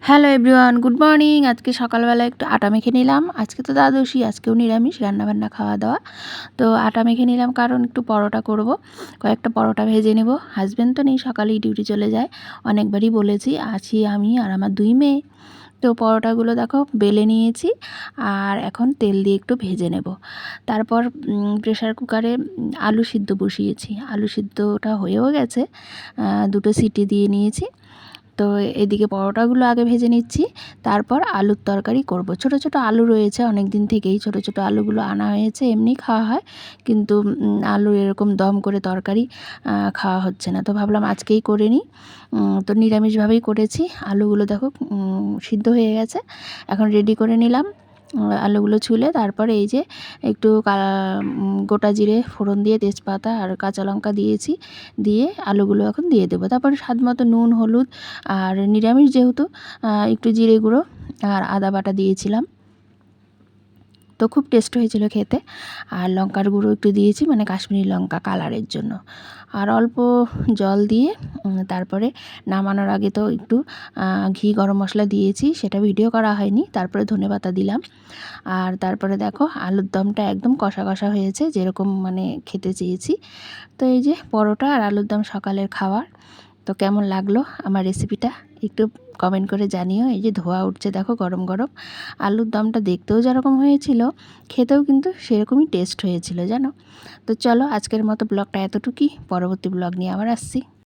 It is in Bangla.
Hello everyone, good morning. আজকে সকালবেলা একটু আটা মেখে নিলাম। আজকে তো দ্বাদশী, আজকেও নিরামিষ রান্নাবান্না খাওয়া দাওয়া। তো আটা মেখে নিলাম কারণ একটু পরোটা করব, কয়েকটা পরোটা ভেজে নেব। হাজব্যান্ড তো নেই, সকালেই ডিউটি চলে যায়। অনেকবারই বলেছি, আছি আমি আর আমার 2 মেয়ে। তো পরোটাগুলো দেখো বেলে নিয়েছি, আর এখন তেল দিয়ে একটু ভেজে নেব। তারপর প্রেশার কুকারে আলু সিদ্ধ বসিয়েছি। আলু সিদ্ধটা হয়েও গেছে, 2টো সিটি দিয়ে নিয়েছি। তো এদিকে পরোটাগুলো আগে ভেজে নিচ্ছি, তারপর আলুর তরকারি করব। ছোট ছোট আলু রয়েছে, অনেক দিন থেকেই ছোট ছোট আলুগুলো আনা হয়েছে, এমনি খাওয়া হয়, কিন্তু আলু এরকম দম করে তরকারি খাওয়া হচ্ছে না। তো ভাবলাম আজকেই করে নিই। তো নিরামিষভাবেই করেছি। আলুগুলো দেখো সিদ্ধ হয়ে গেছে, এখন রেডি করে নিলাম। আলুগুলো ছুলে তারপরে এই যে একটু গোটা জিরে ফোড়ন দিয়ে তেজপাতা আর কাঁচা লঙ্কা দিয়েছি, দিয়ে আলুগুলো এখন দিয়ে দেবো। তারপরে স্বাদ মতো নুন, হলুদ, আর নিরামিষ যেহেতু একটু জিরে গুঁড়ো আর আদা বাটা দিয়েছিলাম, তো খুব টেস্ট হয়েছিল খেতে। আর লঙ্কার গুঁড়ো একটু দিয়েছি, মানে কাশ্মীরি লঙ্কা কালারের জন্য। আর অল্প জল দিয়ে তারপরে নামানোর আগে তো একটু ঘি গরম মশলা দিয়েছি, সেটা ভিডিও করা হয়নি। তারপরে ধনেপাতা দিলাম। আর তারপরে দেখো আলুর দমটা একদম কষা কষা হয়েছে, যেরকম মানে খেতে চেয়েছি। তো এই যে পরোটা আর আলুর দম সকালের খাবার। তো কেমন লাগলো আমার রেসিপিটা একটু কমেন্ট করে জানিও। এই যে ধোয়া উঠছে দেখো গরম গরম। আলুর দমটা দেখতেও যেরকম হয়েছিল, খেতেও কিন্তু সেরকমই টেস্ট হয়েছিল জানো। তো চলো আজকের মতো ব্লগটা এতটুকুই, পরবর্তী ব্লগ নিয়ে আবার আসছি।